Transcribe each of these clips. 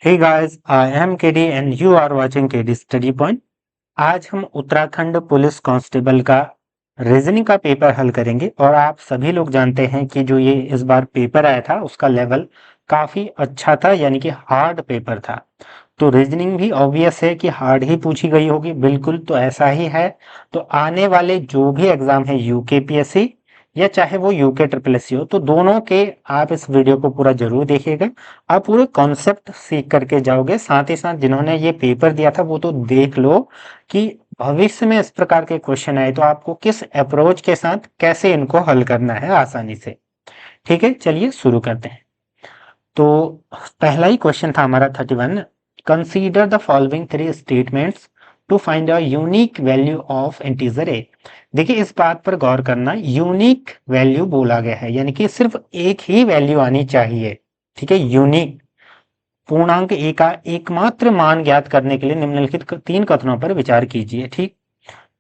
Hey guys, I am KD and you are watching KD Study Point। आज हम Uttarakhand police constable का reasoning का paper हल करेंगे और आप सभी लोग जानते हैं कि जो ये इस बार पेपर आया था उसका लेवल काफी अच्छा था, यानी कि हार्ड पेपर था। तो रीजनिंग भी ऑब्वियस है कि हार्ड ही पूछी गई होगी, बिल्कुल तो ऐसा ही है। तो आने वाले जो भी एग्जाम है यूकेपीएससी या चाहे वो यूके ट्रिपल एस सी हो, तो दोनों के आप इस वीडियो को पूरा जरूर देखिएगा। आप पूरे कॉन्सेप्ट सीख करके जाओगे। साथ ही साथ जिन्होंने ये पेपर दिया था वो तो देख लो कि भविष्य में इस प्रकार के क्वेश्चन आए तो आपको किस अप्रोच के साथ कैसे इनको हल करना है आसानी से। ठीक है, चलिए शुरू करते हैं। तो पहला ही क्वेश्चन था हमारा 31। Consider the following three statements to find a unique value of integer A. देखिए इस बात पर गौर करना, यूनिक वैल्यू बोला गया है, यानी कि सिर्फ एक ही वैल्यू आनी चाहिए। ठीक है, यूनिक पूर्णांक ए का एकमात्र मान ज्ञात करने के लिए निम्नलिखित तीन कथनों पर विचार कीजिए। ठीक,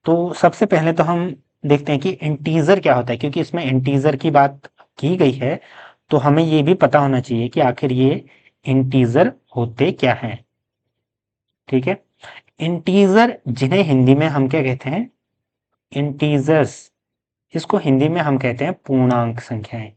तो सबसे पहले तो हम देखते हैं कि इंटीजर क्या होता है, क्योंकि इसमें इंटीजर की बात की गई है तो हमें ये भी पता होना चाहिए कि आखिर ये इंटीजर होते क्या हैं। ठीक है, इंटीजर जिन्हें हिंदी में हम क्या कहते हैं, इंटीजर्स, इसको हिंदी में हम कहते हैं पूर्णांक संख्याएं।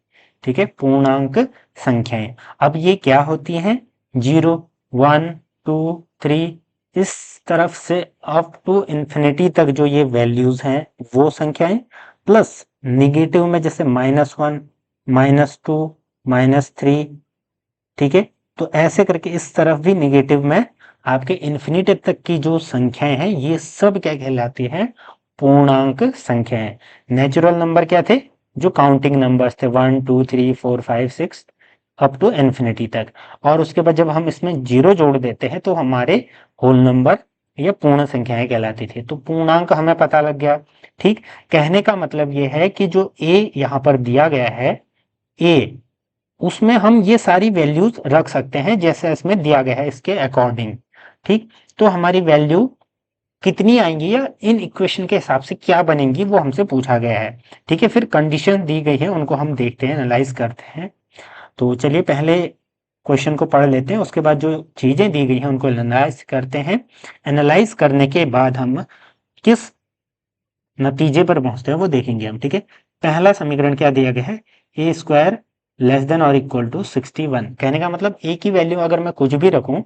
ठीक है, पूर्णांक संख्याएं। अब ये क्या होती हैं, 0, 1, 2, 3, इस तरफ से अप टू इंफिनिटी तक जो ये वैल्यूज हैं वो संख्याएं, प्लस निगेटिव में जैसे -1, -2, -3। ठीक है, तो ऐसे करके इस तरफ भी निगेटिव में आपके इन्फिनिटी तक की जो संख्याएं हैं ये सब क्या कहलाती हैं, पूर्णांक संख्याएं। नेचुरल नंबर क्या थे, जो काउंटिंग नंबर्स थे, 1, 2, 3, 4, 5, 6 अप टू इन्फिनिटी तक। और उसके बाद जब हम इसमें जीरो जोड़ देते हैं तो हमारे होल नंबर या पूर्ण संख्याएं कहलाती थी। तो पूर्णांक हमें पता लग गया। ठीक, कहने का मतलब ये है कि जो ए यहाँ पर दिया गया है, ए, उसमें हम ये सारी वैल्यूज रख सकते हैं जैसे इसमें दिया गया है इसके अकॉर्डिंग। ठीक, तो हमारी वैल्यू कितनी आएंगी या इन इक्वेशन के हिसाब से क्या बनेंगी वो हमसे पूछा गया है। ठीक है, फिर कंडीशन दी गई है उनको हम देखते हैं, एनालाइज करते हैं। तो चलिए पहले क्वेश्चन को पढ़ लेते हैं, उसके बाद जो चीजें दी गई हैं उनको एनालाइज करते हैं। एनालाइज करने के बाद हम किस नतीजे पर पहुंचते हैं वो देखेंगे हम। ठीक है, पहला समीकरण क्या दिया गया है, ए स्क्वायर लेस देन और इक्वल टू 61। कहने का मतलब ए की वैल्यू अगर मैं कुछ भी रखूं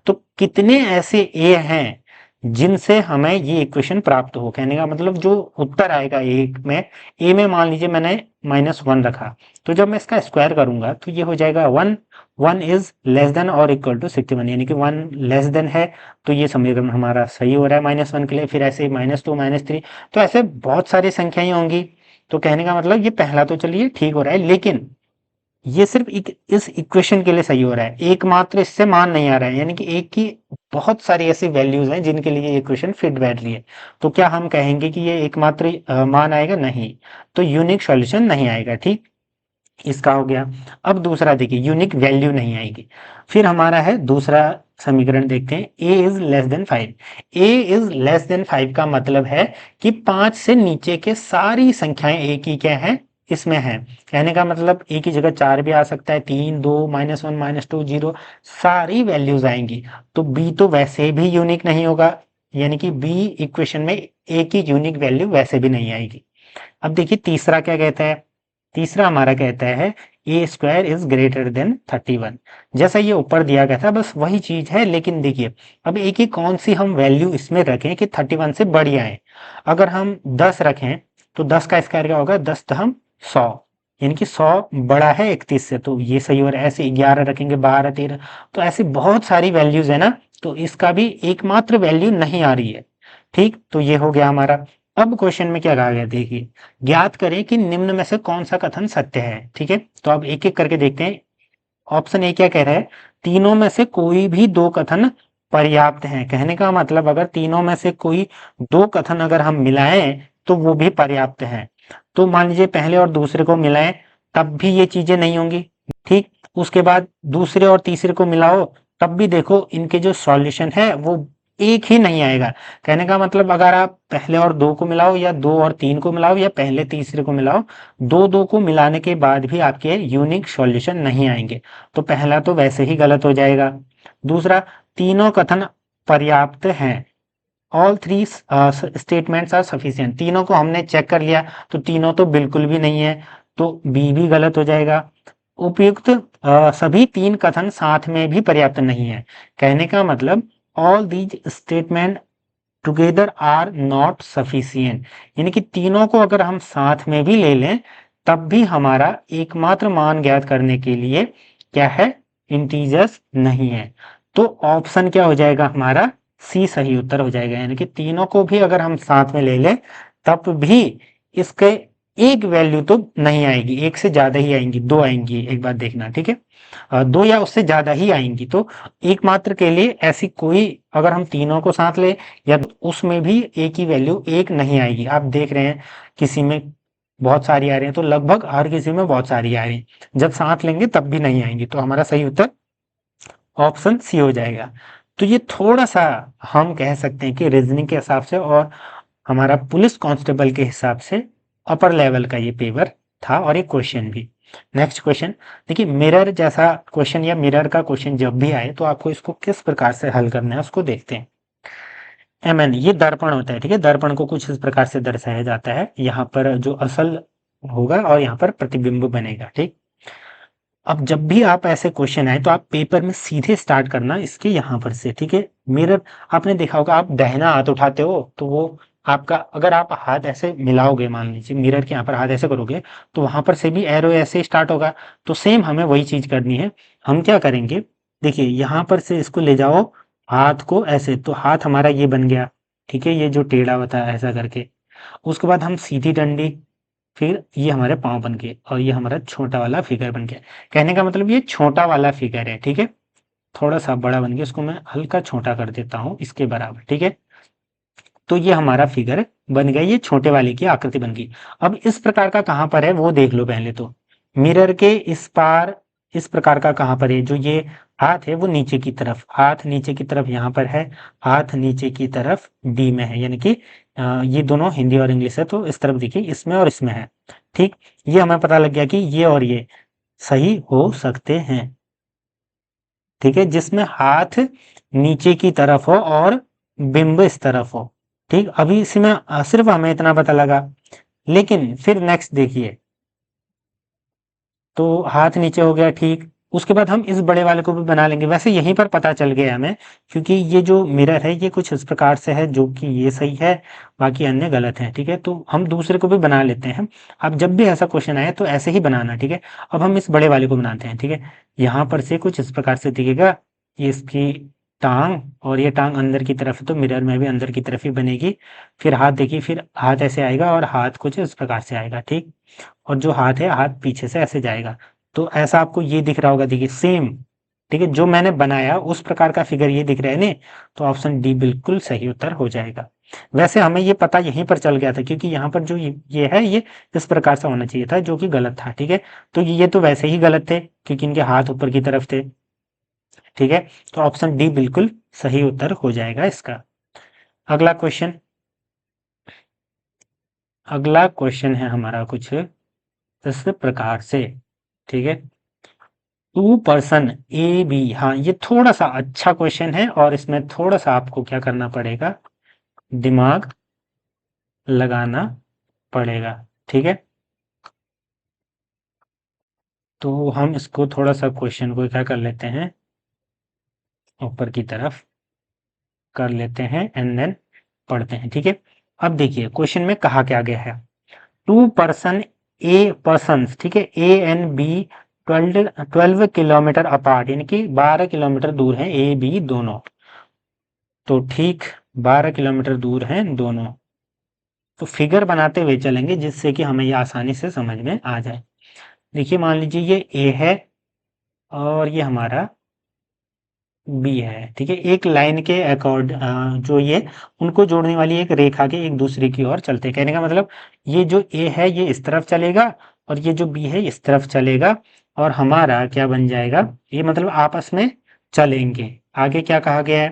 तो कितने ऐसे ए हैं जिनसे हमें ये इक्वेशन प्राप्त हो। कहने का मतलब जो उत्तर आएगा ए में मान लीजिए मैंने -1 रखा, तो जब मैं इसका स्क्वायर करूंगा तो ये हो जाएगा 1। 1 इज लेस देन और इक्वल टू 61, यानी कि 1 लेस देन है, तो ये समीकरण हमारा सही हो रहा है -1 के लिए। फिर ऐसे -2, -3, तो ऐसे बहुत सारी संख्याएं होंगी। तो कहने का मतलब ये पहला तो चलिए ठीक हो रहा है, लेकिन ये सिर्फ इस इक्वेशन के लिए सही हो रहा है, एकमात्र इससे मान नहीं आ रहा है, यानी कि एक की बहुत सारी ऐसी वैल्यूज हैं जिनके लिए ये इक्वेशन फिट बैठ रही है। तो क्या हम कहेंगे कि ये एकमात्र मान आएगा, नहीं, तो यूनिक सॉल्यूशन नहीं आएगा। ठीक, इसका हो गया। अब दूसरा देखिए, यूनिक वैल्यू नहीं आएगी। फिर हमारा है दूसरा समीकरण, देखते हैं A is less than 5। A is less than 5 का मतलब है कि 5 से नीचे के सारी संख्याएं ए की क्या है, इसमें है। कहने का मतलब ए की जगह 4 भी आ सकता है, 3, 2, -1, -2, 0, सारी वैल्यूज आएंगी। तो बी तो वैसे भी यूनिक नहीं होगा, यानी कि बी इक्वेशन में ए की यूनिक वैल्यू वैसे भी नहीं आएगी। अब देखिए तीसरा क्या कहता है, तीसरा हमारा कहता है ए स्क्वायर इज ग्रेटर देन 31। जैसा ये ऊपर दिया गया था बस वही चीज है, लेकिन देखिए अब एक ही कौन सी हम वैल्यू इसमें रखें कि 31 से बड़ी आए। अगर हम 10 रखें तो 10 का स्क्वायर क्या होगा, 10 तो हम 100, यानी कि 100 बड़ा है 31 से, तो ये सही हो रहा है। ऐसे 11 रखेंगे, 12, 13, तो ऐसी बहुत सारी वैल्यूज है ना, तो इसका भी एकमात्र वैल्यू नहीं आ रही है। ठीक, तो ये हो गया हमारा। अब क्वेश्चन में क्या कहा गया, देखिए ज्ञात करें कि निम्न में से कौन सा कथन सत्य है। ठीक है, तो अब एक एक करके देखते हैं। ऑप्शन ए क्या कह रहा है, तीनों में से कोई भी दो कथन पर्याप्त हैं। कहने का मतलब अगर तीनों में से कोई दो कथन अगर हम मिलाएं तो वो भी पर्याप्त हैं। तो मान लीजिए पहले और दूसरे को मिलाएं तब भी ये चीजें नहीं होंगी। ठीक, उसके बाद दूसरे और तीसरे को मिलाओ तब भी देखो इनके जो सॉल्यूशन है वो एक ही नहीं आएगा। कहने का मतलब अगर आप पहले और दो को मिलाओ या दो और तीन को मिलाओ या पहले तीसरे को मिलाओ, दो दो को मिलाने के बाद भी आपके यूनिक सॉल्यूशन नहीं आएंगे। तो पहला तो वैसे ही गलत हो जाएगा। दूसरा, तीनों कथन पर्याप्त हैं। All three statements are sufficient. तीनों को हमने चेक कर लिया तो तीनों तो बिल्कुल भी नहीं है, तो बी भी गलत हो जाएगा। उपयुक्त सभी तीन कथन साथ में भी पर्याप्त नहीं है। कहने का मतलब all these statements together are not sufficient, यानी कि तीनों को अगर हम साथ में भी ले लें तब भी हमारा एकमात्र मान ज्ञात करने के लिए क्या है, इंटीजर्स नहीं है। तो ऑप्शन क्या हो जाएगा हमारा, सी सही उत्तर हो जाएगा। यानी कि तीनों को भी अगर हम साथ में ले लें तब भी इसके एक वैल्यू तो नहीं आएगी, एक से ज्यादा ही आएंगी, दो आएंगी, एक बार देखना, ठीक है। दो या उससे ज्यादा ही आएंगी। तो एकमात्र के लिए ऐसी कोई, अगर हम तीनों को साथ ले या उसमें भी एक ही वैल्यू एक नहीं आएगी। आप देख रहे हैं किसी में बहुत सारी आ रही हैं तो लगभग हर किसी में बहुत सारी आ रही हैं, जब साथ लेंगे तब भी नहीं आएंगी। तो हमारा सही उत्तर ऑप्शन सी हो जाएगा। तो ये थोड़ा सा हम कह सकते हैं कि रीजनिंग के हिसाब से और हमारा पुलिस कांस्टेबल के हिसाब से अपर लेवल का ये पेपर था, और एक क्वेश्चन भी। नेक्स्ट क्वेश्चन देखिए, मिरर जैसा क्वेश्चन या मिरर का क्वेश्चन जब भी आए तो आपको इसको किस प्रकार से हल करना है उसको देखते हैं। एमएन ये दर्पण होता है, ठीक है। दर्पण को कुछ इस प्रकार से दर्शाया जाता है, यहाँ पर जो असल होगा और यहाँ पर प्रतिबिंब बनेगा, ठीक। अब जब भी आप ऐसे क्वेश्चन आए तो आप पेपर में सीधे स्टार्ट करना इसके यहाँ पर से, ठीक है। मिरर आपने देखा होगा, आप दाहिना हाथ उठाते हो तो वो आपका, अगर आप हाथ ऐसे मिलाओगे, मान लीजिए मिरर के यहाँ पर हाथ ऐसे करोगे तो वहां पर से भी एरो ऐसे स्टार्ट होगा। तो सेम हमें वही चीज करनी है। हम क्या करेंगे, देखिए यहाँ पर से इसको ले जाओ हाथ को ऐसे, तो हाथ हमारा ये बन गया, ठीक है, ये जो टेढ़ा होता है ऐसा करके। उसके बाद हम सीधी डंडी, फिर ये हमारे पाँव बन गए और ये हमारा छोटा वाला फिगर बन गया। कहने का मतलब ये छोटा वाला फिगर है, ठीक है। थोड़ा सा बड़ा बन गया, उसको मैं हल्का छोटा कर देता हूँ इसके बराबर, ठीक है। तो ये हमारा फिगर बन गया, ये छोटे वाले की आकृति बन गई। अब इस प्रकार का कहाँ पर है वो देख लो पहले तो। मिरर के इस पार इस प्रकार का कहाँ पर है, जो ये हाथ है वो नीचे की तरफ, हाथ नीचे की तरफ यहाँ पर है, हाथ नीचे की तरफ डी में है, यानी कि ये दोनों हिंदी और इंग्लिश है तो इस तरफ देखिए इसमें और इसमें है, ठीक। ये हमें पता लग गया कि ये और ये सही हो सकते हैं, ठीक है, जिसमें हाथ नीचे की तरफ हो और बिंब इस तरफ हो, ठीक। अभी इसमें सिर्फ हमें इतना पता लगा, लेकिन फिर नेक्स्ट देखिए, तो हाथ नीचे हो गया, ठीक। उसके बाद हम इस बड़े वाले को भी बना लेंगे। वैसे यहीं पर पता चल गया हमें, क्योंकि ये जो मिरर है ये कुछ इस प्रकार से है जो कि ये सही है, बाकी अन्य गलत है, ठीक है। तो हम दूसरे को भी बना लेते हैं। अब जब भी ऐसा क्वेश्चन आए तो ऐसे ही बनाना, ठीक है। अब हम इस बड़े वाले को बनाते हैं, ठीक है। यहाँ पर से कुछ इस प्रकार से दिखेगा, ये इसकी टांग, और ये टांग अंदर की तरफ है तो मिरर में भी अंदर की तरफ ही बनेगी। फिर हाथ देखिए, फिर हाथ ऐसे आएगा और हाथ कुछ इस प्रकार से आएगा, ठीक। और जो हाथ है, हाथ पीछे से ऐसे जाएगा। तो ऐसा आपको ये दिख रहा होगा, देखिए सेम, ठीक है, जो मैंने बनाया उस प्रकार का फिगर ये दिख रहा है ना। तो ऑप्शन डी बिल्कुल सही उत्तर हो जाएगा। वैसे हमें ये पता यहीं पर चल गया था, क्योंकि यहाँ पर जो ये है ये इस प्रकार से होना चाहिए था, जो कि गलत था, ठीक है। तो ये तो वैसे ही गलत थे क्योंकि इनके हाथ ऊपर की तरफ थे, ठीक है। तो ऑप्शन डी बिल्कुल सही उत्तर हो जाएगा इसका। अगला क्वेश्चन, अगला क्वेश्चन है हमारा कुछ इस प्रकार से, ठीक है। टू पर्सन ए बी, हाँ ये थोड़ा सा अच्छा क्वेश्चन है और इसमें थोड़ा सा आपको क्या करना पड़ेगा, दिमाग लगाना पड़ेगा, ठीक है। तो हम इसको थोड़ा सा क्वेश्चन को क्या कर लेते हैं, ऊपर की तरफ कर लेते हैं एंड देन पढ़ते हैं, ठीक है। अब देखिए क्वेश्चन में कहा क्या गया है, टू पर्सन ए पर्सन, ठीक है, A and B 12 kilometre apart, यानी कि 12 किलोमीटर दूर है ए बी दोनों। तो ठीक, 12 किलोमीटर दूर हैं दोनों। तो फिगर बनाते हुए चलेंगे जिससे कि हमें ये आसानी से समझ में आ जाए। देखिए मान लीजिए ये ए है और ये हमारा बी है, ठीक है। एक लाइन के अकॉर्ड जो ये उनको जोड़ने वाली एक रेखा के एक दूसरे की ओर चलते हैं। कहने का मतलब ये जो ए है ये इस तरफ चलेगा और ये जो बी है इस तरफ चलेगा, और हमारा क्या बन जाएगा, ये मतलब आपस में चलेंगे। आगे क्या कहा गया है,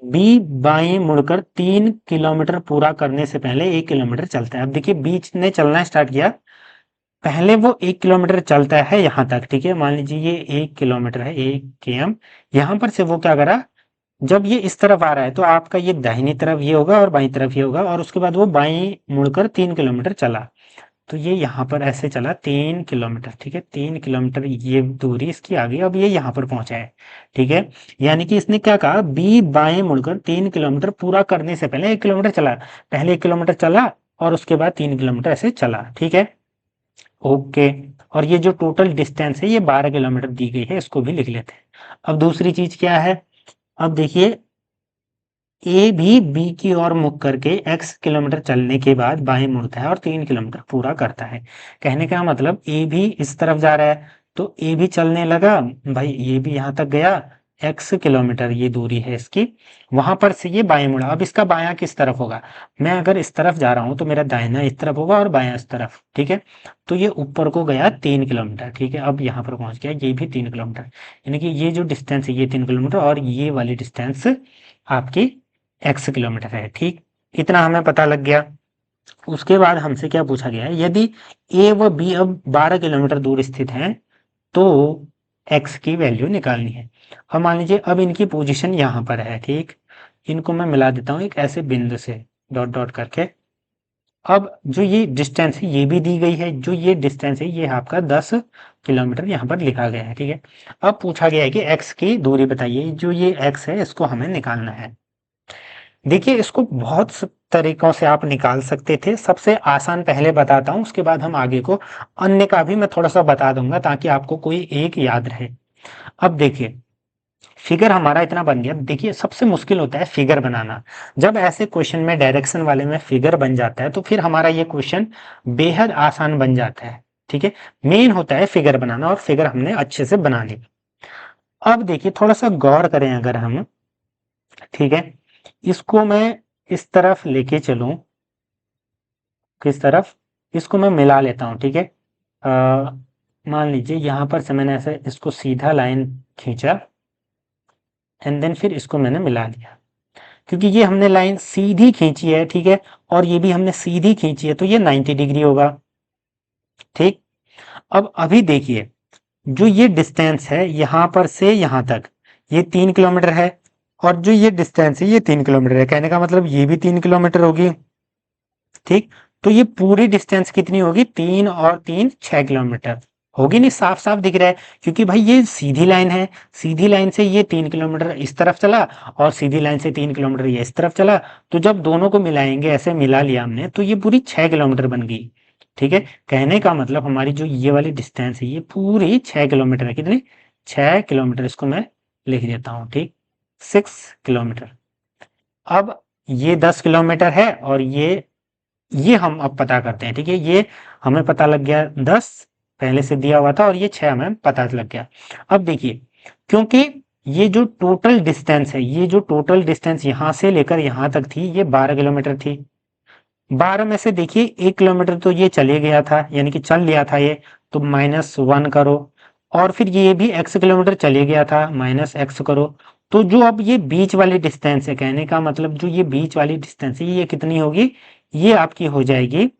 बी बाएं मुड़कर 3 किलोमीटर पूरा करने से पहले 1 किलोमीटर चलता है। अब देखिए बीच ने चलना स्टार्ट किया पहले वो 1 किलोमीटर चलता है यहाँ तक, ठीक है, मान लीजिए ये 1 किलोमीटर है, 1 km। यहाँ पर से वो क्या करा, जब ये इस तरफ आ रहा है तो आपका ये दाहिनी तरफ ये होगा और बाईं तरफ ये होगा, और उसके बाद वो बाईं मुड़कर 3 किलोमीटर चला। तो ये यहाँ पर ऐसे चला 3 किलोमीटर, ठीक है, 3 किलोमीटर ये दूरी इसकी आ गई। अब ये यहाँ पर पहुंचा है, ठीक है। यानी कि इसने क्या कहा, बी बाएं मुड़कर 3 किलोमीटर पूरा करने से पहले 1 किलोमीटर चला। पहले 1 किलोमीटर चला और उसके बाद 3 किलोमीटर ऐसे चला, ठीक है। ओके। और ये जो टोटल डिस्टेंस है ये 12 किलोमीटर दी गई है, इसको भी लिख लेते हैं। अब दूसरी चीज क्या है, अब देखिए ए भी बी की ओर मुख करके x किलोमीटर चलने के बाद बाएं मुड़ता है और 3 किलोमीटर पूरा करता है। कहने का मतलब ए भी इस तरफ जा रहा है, तो ए भी चलने लगा भाई, ये भी यहाँ तक गया, x किलोमीटर ये दूरी है इसकी, वहां पर से ये बाएं मुड़ा। अब इसका बायां किस तरफ होगा, मैं अगर इस तरफ जा रहा हूं तो मेरा दाहिना इस तरफ होगा और बायां इस तरफ, ठीक है। तो ये ऊपर को गया 3 किलोमीटर, ठीक है। अब यहाँ पर पहुंच गया, ये भी 3 किलोमीटर, यानी कि ये जो डिस्टेंस है ये 3 किलोमीटर और ये वाली डिस्टेंस आपकी x किलोमीटर है, ठीक। इतना हमें पता लग गया। उसके बाद हमसे क्या पूछा गया है, यदि ए व बी अब 12 किलोमीटर दूर स्थित हैं तो x की वैल्यू निकालनी है। अब मान लीजिए अब इनकी पोजीशन यहाँ पर है, ठीक। इनको मैं मिला देता हूँ एक ऐसे बिंदु से डॉट डॉट करके। अब जो ये डिस्टेंस है ये भी दी गई है, जो ये डिस्टेंस है ये आपका 10 किलोमीटर यहाँ पर लिखा गया है, ठीक है। अब पूछा गया है कि x की दूरी बताइए, जो ये x है इसको हमें निकालना है। देखिए इसको बहुत तरीकों से आप निकाल सकते थे, सबसे आसान पहले बताता हूं, उसके बाद हम आगे को अन्य का भी मैं थोड़ा सा बता दूंगा ताकि आपको कोई एक याद रहे। अब देखिए फिगर हमारा इतना बन गया। देखिए सबसे मुश्किल होता है फिगर बनाना। जब ऐसे क्वेश्चन में डायरेक्शन वाले में फिगर बन जाता है तो फिर हमारा ये क्वेश्चन बेहद आसान बन जाता है, ठीक है। मेन होता है फिगर बनाना और फिगर हमने अच्छे से बना ली। अब देखिए थोड़ा सा गौर करें अगर हम, ठीक है, इसको मैं इस तरफ लेके चलूं, किस तरफ, इसको मैं मिला लेता हूं, ठीक है। मान लीजिए यहां पर से मैंने ऐसे इसको सीधा लाइन खींचा एंड देन फिर इसको मैंने मिला लिया, क्योंकि ये हमने लाइन सीधी खींची है, ठीक है, और ये भी हमने सीधी खींची है तो ये 90 डिग्री होगा, ठीक। अब अभी देखिए जो ये डिस्टेंस है यहां पर से यहां तक ये 3 किलोमीटर है, और जो ये डिस्टेंस है ये 3 किलोमीटर है, कहने का मतलब ये भी 3 किलोमीटर होगी, ठीक। तो ये पूरी डिस्टेंस कितनी होगी, 3 और 3 6 किलोमीटर होगी, नहीं साफ साफ दिख रहा है, क्योंकि भाई ये सीधी लाइन है, सीधी लाइन से ये 3 किलोमीटर इस तरफ चला और सीधी लाइन से 3 किलोमीटर ये इस तरफ चला। तो जब दोनों को मिलाएंगे, ऐसे मिला लिया हमने, तो ये पूरी 6 किलोमीटर बन गई, ठीक है। कहने का मतलब हमारी जो ये वाली डिस्टेंस है ये पूरी 6 किलोमीटर है, कितनी, 6 किलोमीटर, इसको मैं लिख देता हूँ, ठीक, 6 किलोमीटर। अब ये 10 किलोमीटर है और ये हम अब पता करते हैं, ठीक है। ये हमें पता लग गया 10 पहले से दिया हुआ था और ये 6 हमें पता लग गया। अब देखिए क्योंकि ये जो टोटल डिस्टेंस है, ये जो टोटल डिस्टेंस यहां से लेकर यहां तक थी ये 12 किलोमीटर थी। 12 में से देखिए 1 किलोमीटर तो ये चले गया था, यानी कि चल लिया था ये, तो -1 करो, और फिर ये भी x किलोमीटर चले गया था, -x करो। तो जो अब ये बीच वाली डिस्टेंस है, कहने का मतलब जो ये बीच वाली डिस्टेंस है ये कितनी होगी, ये आपकी हो जाएगी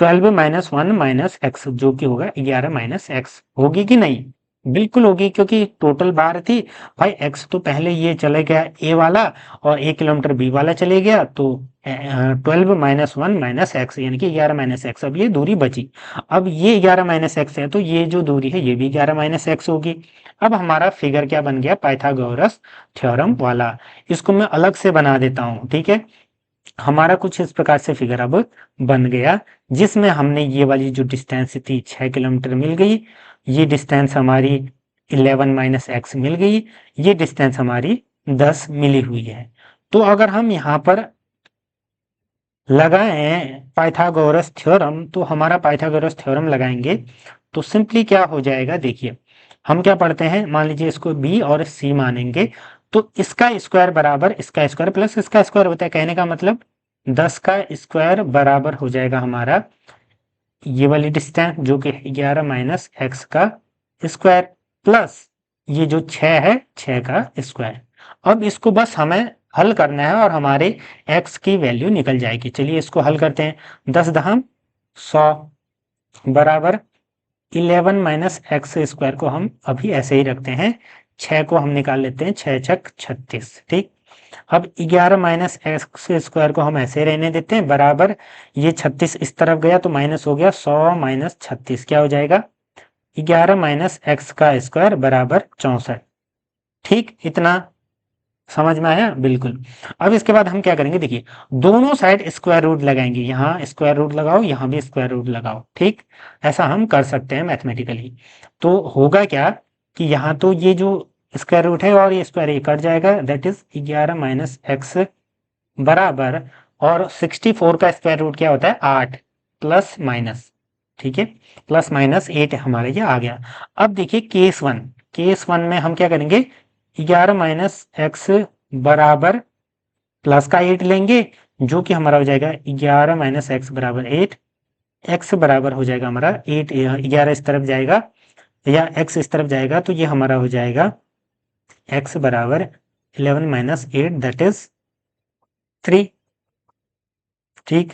12 - 1 - x, जो कि होगा 11 - x, होगी कि नहीं, बिल्कुल होगी, क्योंकि टोटल बार थी भाई, x तो पहले ये चले गया a वाला और 1 किलोमीटर b वाला चले गया, तो 12 - 1 - x यानी कि 11 - x, अब ये दूरी बची। अब ये 11 - x है तो ये जो दूरी है ये भी 11 - x होगी। अब हमारा फिगर क्या बन गया, पाइथागोरस थ्योरम वाला। इसको मैं अलग से बना देता हूं, ठीक है। हमारा कुछ इस प्रकार से फिगर अब बन गया, जिसमें हमने ये वाली जो डिस्टेंस थी 6 किलोमीटर मिल गई, ये डिस्टेंस हमारी 11 - x मिल गई, ये डिस्टेंस हमारी 10 मिली हुई है। तो अगर हम यहाँ पर लगाएं पाइथागोरस थ्योरम, तो हमारा पाइथागोरस थ्योरम लगाएंगे तो सिंपली क्या हो जाएगा, देखिए हम क्या पढ़ते हैं, मान लीजिए इसको b और c मानेंगे, तो इसका स्क्वायर बराबर इसका स्क्वायर प्लस इसका स्क्वायर होता है, कहने का मतलब 10 का स्क्वायर बराबर हो जाएगा हमारा ये वाली डिस्टेंस जो कि 11 - x का स्क्वायर, प्लस ये जो 6 है 6 का स्क्वायर। अब इसको बस हमें हल करना है और हमारे x की वैल्यू निकल जाएगी। चलिए इसको हल करते हैं, 10 दहम 100, बराबर 11 माइनस एक्स स्क्वायर को हम अभी ऐसे ही रखते हैं, 6 को हम निकाल लेते हैं, 6 छक 36, ठीक। अब 11 माइनस एक्स स्क्वायर को हम ऐसे रहने देते हैं, बराबर ये 36 इस तरफ गया तो माइनस हो गया, 100 माइनस 36 क्या हो जाएगा, 11 माइनस एक्स का स्क्वायर बराबर 64, ठीक। इतना समझ में आया, बिल्कुल। अब इसके बाद हम क्या करेंगे, देखिए दोनों साइड स्क्वायर रूट लगाएंगे, यहाँ स्क्वायर रूट लगाओ, यहाँ भी स्क्वायर रूट लगाओ, ठीक। ऐसा हम कर सकते हैं मैथमेटिकली। तो होगा क्या कि यहाँ तो ये जो स्क्वायर रूट है और ये स्क्वायर ये कट जाएगा, दैट इज 11 माइनस एक्स बराबर, और 64 का स्क्वायर रूट क्या होता है, 8 प्लस माइनस, ठीक है, प्लस माइनस 8 हमारे ये आ गया। अब देखिए केस वन में हम क्या करेंगे, 11 माइनस एक्स बराबर प्लस का 8 लेंगे, जो कि हमारा हो जाएगा 11 माइनस एक्स बराबर 8, एक्स बराबर हो जाएगा हमारा 8, 11 इस तरफ जाएगा या एक्स इस तरफ जाएगा, तो ये हमारा हो जाएगा एक्स बराबर 11 माइनस 8 दैट इज 3, ठीक।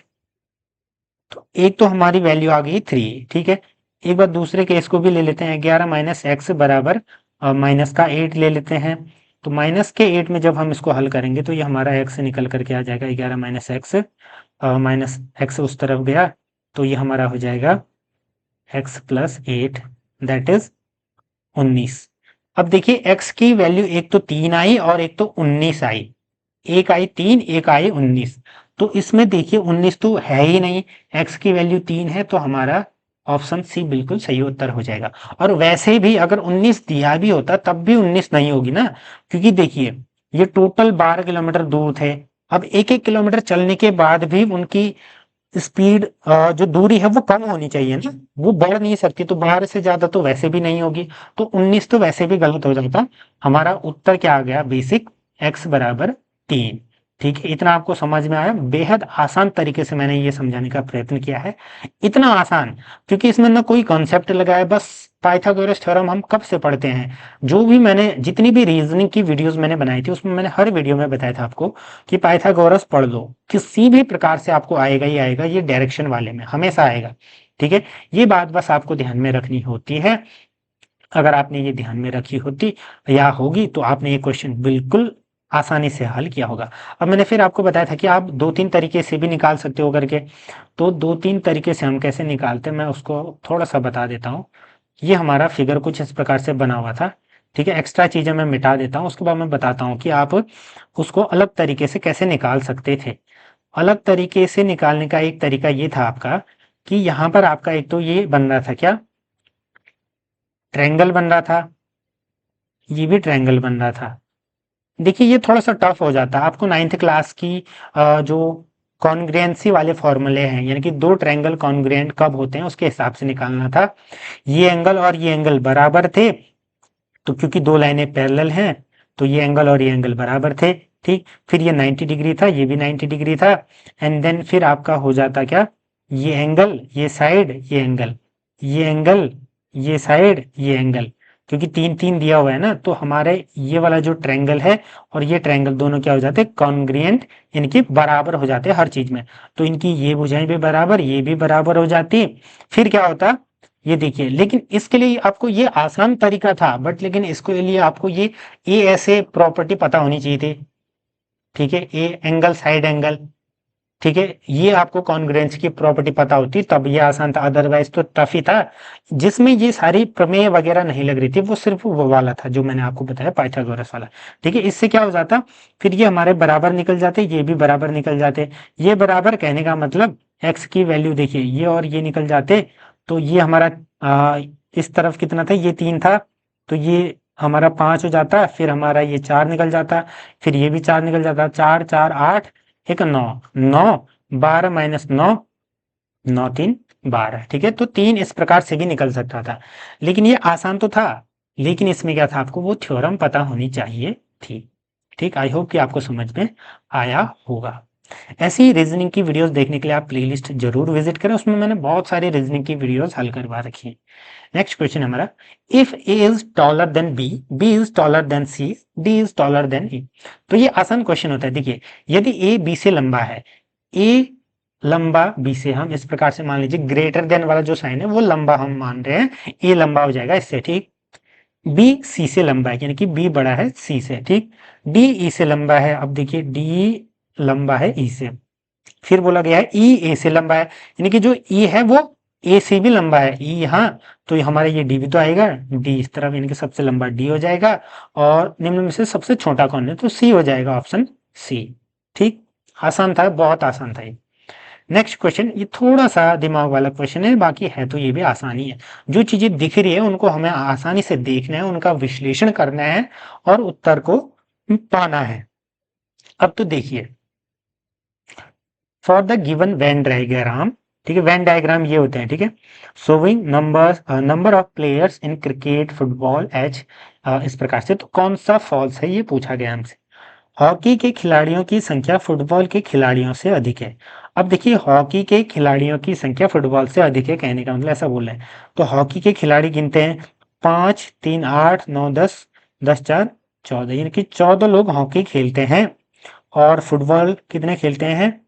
तो एक तो हमारी वैल्यू आ गई 3, ठीक है। एक बार दूसरे केस को भी ले लेते हैं, 11 माइनस एक्स बराबर माइनस का 8 ले लेते हैं। तो माइनस के 8 में जब हम इसको हल करेंगे तो ये हमारा एक्स निकल करके आ जाएगा, 11 माइनस एक्स उस तरफ गया तो ये हमारा हो जाएगा एक्स प्लस 8 दैट इज 19। अब देखिए एक्स की वैल्यू एक तो 3 आई और एक तो 19 आई, एक आई 3 एक आई 19, तो इसमें देखिए 19 तो है ही नहीं, एक्स की वैल्यू 3 है, तो हमारा ऑप्शन सी बिल्कुल सही उत्तर हो जाएगा। और वैसे भी अगर 19 दिया भी होता तब भी 19 नहीं होगी ना, क्योंकि देखिए ये टोटल 12 किलोमीटर दूर थे, अब एक एक किलोमीटर चलने के बाद भी उनकी स्पीड जो दूरी है वो कम होनी चाहिए ना, वो बढ़ नहीं सकती, तो 12 से ज्यादा तो वैसे भी नहीं होगी, तो 19 तो वैसे भी गलत हो जाता। हमारा उत्तर क्या आ गया, बेसिक एक्स बराबर 3, ठीक है। इतना आपको समझ में आया, बेहद आसान तरीके से मैंने ये समझाने का प्रयत्न किया है, इतना आसान क्योंकि इसमें ना कोई कॉन्सेप्ट लगा है, बस पाइथागोरस थ्योरम हम कब से पढ़ते हैं, जो भी मैंने जितनी भी रीजनिंग की वीडियोस मैंने बनाई थी उसमें मैंने हर वीडियो में बताया था आपको कि पाइथागोरस पढ़ लो, किसी भी प्रकार से आपको आएगा ही आएगा, ये डायरेक्शन वाले में हमेशा आएगा, ठीक है। ये बात बस आपको ध्यान में रखनी होती है, अगर आपने ये ध्यान में रखी होती या होगी तो आपने ये क्वेश्चन बिल्कुल आसानी से हल किया होगा। अब मैंने फिर आपको बताया था कि आप दो तीन तरीके से भी निकाल सकते हो करके, तो दो तीन तरीके से हम कैसे निकालते हैं मैं उसको थोड़ा सा बता देता हूँ। ये हमारा फिगर कुछ इस प्रकार से बना हुआ था, ठीक है। एक्स्ट्रा चीजें मैं मिटा देता हूँ, उसके बाद मैं बताता हूँ कि आप उसको अलग तरीके से कैसे निकाल सकते थे। अलग तरीके से निकालने का एक तरीका ये था आपका कि यहाँ पर आपका एक तो ये बन रहा था क्या, ट्रायंगल बन रहा था, ये भी ट्रायंगल बन रहा था। देखिए ये थोड़ा सा टफ हो जाता है आपको, नाइन्थ क्लास की जो कॉन्ग्रुएंसी वाले फॉर्मूले हैं, यानी कि दो ट्रायंगल कॉन्ग्रुएंट कब होते हैं उसके हिसाब से निकालना था। ये एंगल और ये एंगल बराबर थे, तो क्योंकि दो लाइनें पैरेलल हैं तो ये एंगल और ये एंगल बराबर थे, ठीक। फिर ये 90 डिग्री था, ये भी 90 डिग्री था, एंड देन फिर आपका हो जाता क्या, ये एंगल ये साइड ये एंगल, ये एंगल ये साइड ये एंगल, क्योंकि तीन तीन दिया हुआ है ना, तो हमारे ये वाला जो ट्रायंगल है और ये ट्रायंगल दोनों क्या हो जाते हैं, कॉन्ग्रुएंट, इनके बराबर हो जाते हैं हर चीज में, तो इनकी ये भुजाएं भी बराबर ये भी बराबर हो जाती। फिर क्या होता, ये देखिए, लेकिन इसके लिए आपको ये आसान तरीका था, बट लेकिन इसके लिए आपको ये ऐसे प्रॉपर्टी पता होनी चाहिए थी, ठीक है। ए एंगल साइड एंगल, ठीक है, ये आपको कॉन्ग्रुएंस की प्रॉपर्टी पता होती तब ये आसान था, अदरवाइज तो टफ ही था। जिसमें ये सारी प्रमेय वगैरह नहीं लग रही थी, वो सिर्फ वो वाला था जो मैंने आपको बताया पाइथागोरस वाला, ठीक है। इससे क्या हो जाता, फिर ये हमारे बराबर निकल जाते, ये भी बराबर निकल जाते, ये बराबर कहने का मतलब एक्स की वैल्यू देखिए ये और ये निकल जाते, तो ये हमारा इस तरफ कितना था, ये 3 था, तो ये हमारा 5 हो जाता, फिर हमारा ये 4 निकल जाता, फिर ये भी 4 निकल जाता, 4 4 8 एक 9, 9 12 माइनस 9, 9 3 12, ठीक है। तो 3 इस प्रकार से भी निकल सकता था, लेकिन ये आसान तो था, लेकिन इसमें क्या था, आपको वो थ्योरम पता होनी चाहिए थी, ठीक। आई होप कि आपको समझ में आया होगा। ऐसी रीजनिंग की वीडियोस देखने के लिए आप प्लेलिस्ट जरूर विजिट करें, उसमें मैंने बहुत सारी रीजनिंग की वीडियोस हल करवा रखी है। नेक्स्ट क्वेश्चन हमारा, if A is taller than B, B is taller than C, D is taller than A. तो ये आसान क्वेश्चन होता है, देखिए यदि ए बी से लंबा है, ए लंबा बी से, हम इस प्रकार से मान लीजिए ग्रेटर देन वाला जो साइन है वो लंबा हम मान रहे हैं, ए लंबा हो जाएगा इससे, ठीक। बी सी से लंबा है, यानी कि बी बड़ा है सी से, ठीक। डी ई से लंबा है, अब देखिए डी लंबा है ई से। फिर बोला गया है ई ए से लंबा है, यानी कि जो ई है वो ए से भी लंबा है, ई यहाँ, तो ये हमारा ये डी भी तो आएगा, डी इस तरफ, यानी कि सबसे लंबा डी हो जाएगा, और निम्न में से सबसे छोटा कौन है, तो सी हो जाएगा, ऑप्शन सी, ठीक। आसान था, बहुत आसान था ये। नेक्स्ट क्वेश्चन, ये थोड़ा सा दिमाग वाला क्वेश्चन है, बाकी है तो ये भी आसानी है। जो चीजें दिख रही है उनको हमें आसानी से देखना है, उनका विश्लेषण करना है और उत्तर को पाना है। अब तो देखिए, for the given Venn diagram, ठीक है, वेन डायग्राम ये होते हैं, ठीक है, showing number of players in cricket football H, इस प्रकार से, तो कौन सा फॉल्स है ये पूछा गया हमसे। हॉकी के खिलाड़ियों की संख्या फुटबॉल के खिलाड़ियों से अधिक है। अब देखिए, हॉकी के खिलाड़ियों की संख्या फुटबॉल से अधिक है, कहने का मतलब ऐसा बोल रहे हैं। तो हॉकी के खिलाड़ी गिनते हैं, 5 3 8 9 10, 10 4 14, यानी कि 14 लोग हॉकी खेलते हैं। और फुटबॉल कितने खेलते हैं,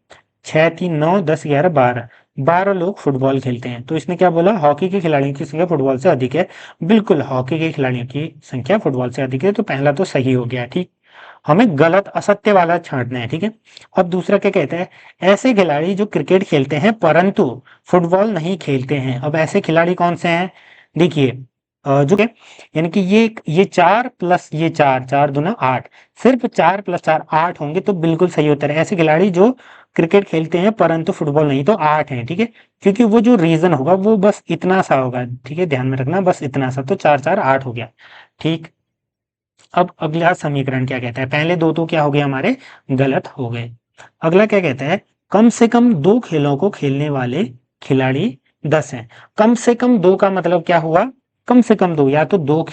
6 3 9 10 11 12, 12 लोग फुटबॉल खेलते हैं। तो इसने क्या बोला, हॉकी के खिलाड़ियों की संख्या फुटबॉल से अधिक है। बिल्कुल, हॉकी के खिलाड़ियों की संख्या फुटबॉल से अधिक है, तो पहला तो सही हो गया, ठीक। हमें गलत असत्य वाला छांटना है, ठीक है। अब दूसरा क्या कहता है, ऐसे खिलाड़ी जो क्रिकेट खेलते हैं परंतु फुटबॉल नहीं खेलते हैं। अब ऐसे खिलाड़ी कौन से हैं, देखिए, जो है, यानी कि ये 4 प्लस ये 4, 4 दूना 8, सिर्फ 4 प्लस 4 8 होंगे, तो बिल्कुल सही उत्तर है। ऐसे खिलाड़ी जो क्रिकेट खेलते हैं परंतु फुटबॉल नहीं, तो 8 हैं, ठीक है। क्योंकि वो जो रीजन होगा वो बस इतना सा होगा, ठीक है, ध्यान में रखना, बस इतना सा, तो 4 4 8 हो गया, ठीक। अब अगला समीकरण क्या कहता है, पहले दो तो क्या हो गए हमारे, गलत हो गए। अगला क्या कहता है, कम से कम 2 खेलों को खेलने वाले खिलाड़ी 10 हैं। कम से कम 2 का मतलब क्या हुआ, कम से कम 2, या तो 2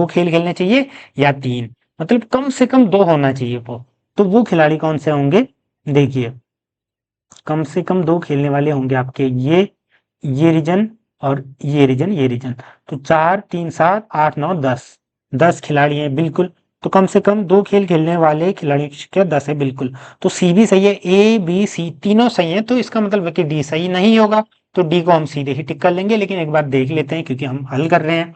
खेल खेलने चाहिए या 3, मतलब कम से कम 2 होना चाहिए वो। तो वो खिलाड़ी कौन से होंगे, देखिए, कम से कम 2 खेलने वाले होंगे आपके ये रीजन और ये रीजन, तो 4 3 7 8 9 10, 10 खिलाड़ी हैं, बिल्कुल। तो कम से कम 2 खेल खेलने वाले खिलाड़ियों की संख्या 10 है, बिल्कुल। तो सी भी सही है, ए बी सी तीनों सही है, तो इसका मतलब है कि डी सही नहीं होगा। तो डी को हम सीधे ही टिक कर लेंगे, लेकिन एक बार देख लेते हैं क्योंकि हम हल कर रहे हैं।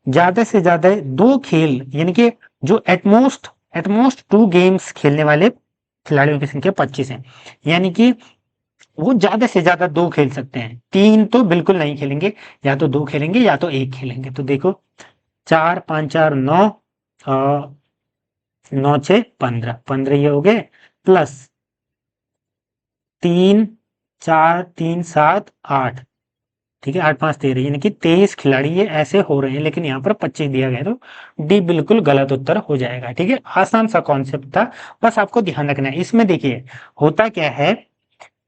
ज्यादा से ज्यादा 2 खेल, यानी कि जो एटमोस्ट एटमोस्ट 2 गेम्स खेलने वाले खिलाड़ियों की संख्या 25 है, यानी कि वो ज्यादा से ज्यादा 2 खेल सकते हैं, 3 तो बिल्कुल नहीं खेलेंगे, या तो 2 खेलेंगे या तो 1 खेलेंगे। तो देखो, 4 5 4 9, 9 6 15, 15 ये हो गए, प्लस 3 4 3 7 8, ठीक है, 8 5 13, यानी कि 23 खिलाड़ी ये ऐसे हो रहे हैं, लेकिन यहाँ पर 25 दिया गया, तो डी बिल्कुल गलत उत्तर हो जाएगा, ठीक है। आसान सा कॉन्सेप्ट था, बस आपको ध्यान रखना है। इसमें देखिए होता क्या है,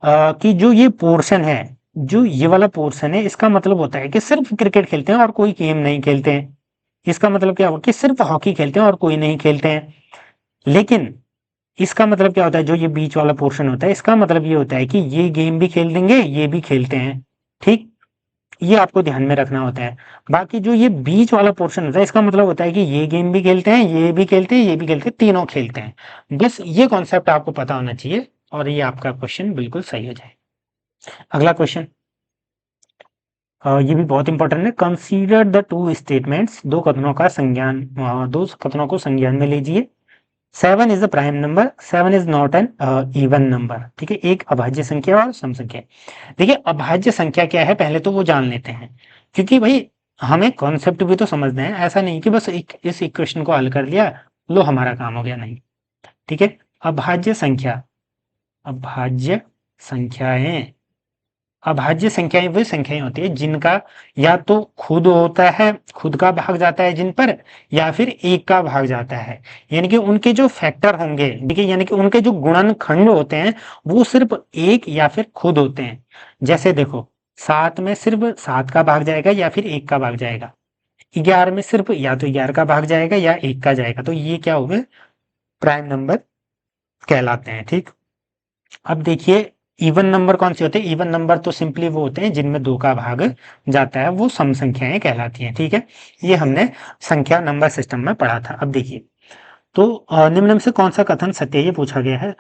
कि जो ये पोर्शन है, जो ये वाला पोर्शन है, इसका मतलब होता है कि सिर्फ क्रिकेट खेलते हैं और कोई गेम नहीं खेलते हैं। इसका मतलब क्या होगा कि सिर्फ हॉकी खेलते हैं और कोई नहीं खेलते हैं। लेकिन इसका मतलब क्या होता है, जो ये बीच वाला पोर्शन होता है, इसका मतलब ये होता है कि ये गेम भी खेल देंगे, ये भी खेलते हैं, ठीक। ये आपको ध्यान में रखना होता है। बाकी जो ये बीच वाला पोर्शन होता है, इसका मतलब होता है कि ये गेम भी खेलते हैं, ये भी खेलते हैं, ये भी खेलते हैं, तीनों खेलते हैं। बस ये कॉन्सेप्ट आपको पता होना चाहिए, और ये आपका क्वेश्चन बिल्कुल सही हो जाए। अगला क्वेश्चन, ये भी बहुत इंपॉर्टेंट है। कंसीडर द टू स्टेटमेंट्स, दो कथनों को संज्ञान में लीजिए। 7 is a prime number, 7 is not an even number, ठीक है, एक अभाज्य संख्या और सम संख्या। देखिए, अभाज्य संख्या क्या है पहले तो वो जान लेते हैं, क्योंकि भाई हमें कॉन्सेप्ट भी तो समझना है। ऐसा नहीं कि बस इस इक्वेशन को हल कर लिया, लो हमारा काम हो गया, नहीं, ठीक है। अभाज्य संख्या, अभाज्य संख्याएं, अभाज्य संख्याएं वही संख्याएं होती है जिनका या तो खुद होता है, खुद का भाग जाता है जिन पर, या फिर एक का भाग जाता है, यानी कि उनके जो फैक्टर होंगे, देखिए, यानी कि उनके जो गुणनखंड होते हैं वो सिर्फ एक या फिर खुद होते हैं। जैसे देखो, 7 में सिर्फ 7 का भाग जाएगा या फिर 1 का भाग जाएगा, 11 में सिर्फ या तो 11 का भाग जाएगा या 1 का जाएगा, तो ये क्या हो गए, प्राइम नंबर कहलाते हैं, ठीक। अब देखिए, इवन नंबर कौन से होते हैं, इवन नंबर तो सिंपली वो होते हैं जिनमें 2 का भाग जाता है, वो सम संख्याएं कहलाती हैं, ठीक है। ये हमने संख्या नंबर सिस्टम में पढ़ा था। अब देखिए, तो निम्न में से कौन सा कथन सत्य है, ये पूछा गया है।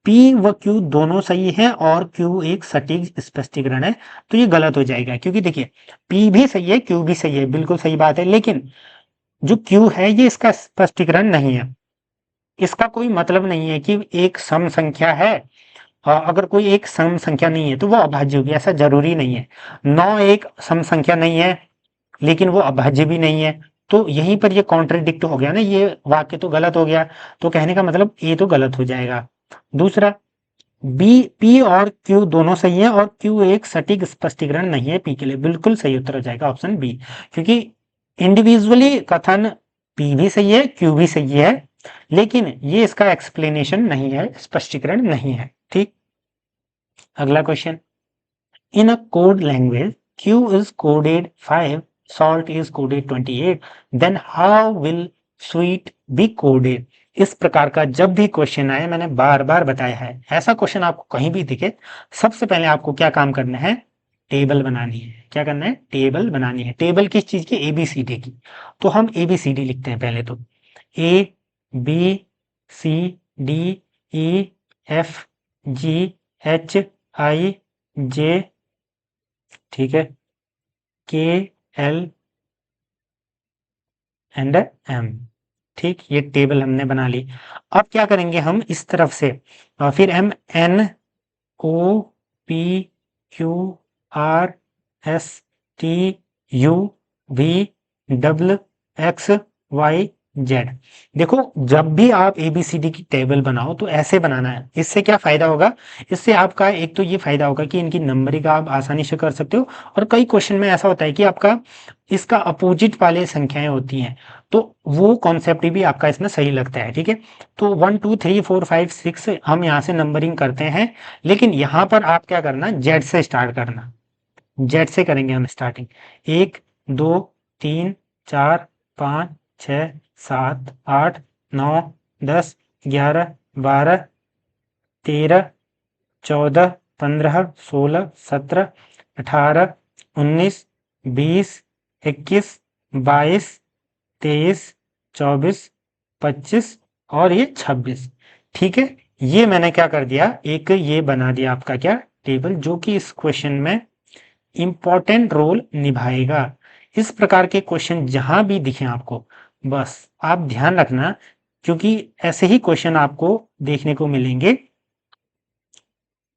पी व क्यू दोनों सही है और क्यू एक सटीक स्पष्टीकरण है, तो ये गलत हो जाएगा। क्योंकि देखिए पी भी सही है, क्यू भी सही है, बिल्कुल सही बात है, लेकिन जो क्यू है ये इसका स्पष्टीकरण नहीं है। इसका कोई मतलब नहीं है कि एक सम संख्या है, अगर कोई एक सम संख्या नहीं है तो वो अभाज्य होगी, ऐसा जरूरी नहीं है। 9 एक सम संख्या नहीं है लेकिन वो अभाज्य भी नहीं है, तो यहीं पर ये कॉन्ट्रडिक्ट हो गया ना, ये वाक्य तो गलत हो गया। तो कहने का मतलब ए तो गलत हो जाएगा। दूसरा, बी पी और क्यू दोनों सही है और क्यू एक सटीक स्पष्टीकरण नहीं है पी के लिए, बिल्कुल सही उत्तर हो जाएगा ऑप्शन बी। क्योंकि इंडिविजुअली कथन पी भी सही है, क्यू भी सही है, लेकिन ये इसका एक्सप्लेनेशन नहीं है, स्पष्टीकरण नहीं है। ठीक, अगला question, in a code language Q is coded 5, salt is coded 28, then how will sweet be coded? इस प्रकार का जब भी क्वेश्चन आए, मैंने बार बार बताया है, ऐसा क्वेश्चन आपको कहीं भी दिखे, सबसे पहले आपको क्या काम करना है, टेबल बनानी है। क्या करना है, टेबल बनानी है। टेबल किस चीज की, ABCD की। तो हम ABCD लिखते हैं पहले तो, ABCDEFGHIJ, ठीक है, KL एंड M। ठीक, ये टेबल हमने बना ली। अब क्या करेंगे हम इस तरफ से, फिर MNOPQRSTUVWXYZ। देखो जब भी आप ABCD की टेबल बनाओ तो ऐसे बनाना है। इससे क्या फायदा होगा, इससे आपका एक तो ये फायदा होगा कि इनकी नंबरिंग आप आसानी से कर सकते हो, और कई क्वेश्चन में ऐसा होता है कि आपका इसका अपोजिट वाले संख्याएं होती हैं, तो वो कॉन्सेप्ट भी आपका इसमें सही लगता है। ठीक है, तो 1 2 3 4 5 6 हम यहाँ से नंबरिंग करते हैं, लेकिन यहाँ पर आप क्या करना, जेड से स्टार्ट करना। जेड से करेंगे हम स्टार्टिंग, 1 2 3 4 5 6 7 8 9 10 11 12 13 14 15 16 17 18 19 20 21 22 23 24 25 और ये 26। ठीक है, ये मैंने क्या कर दिया, एक ये बना दिया आपका क्या, टेबल, जो कि इस क्वेश्चन में इंपॉर्टेंट रोल निभाएगा। इस प्रकार के क्वेश्चन जहां भी दिखें आपको, बस आप ध्यान रखना, क्योंकि ऐसे ही क्वेश्चन आपको देखने को मिलेंगे।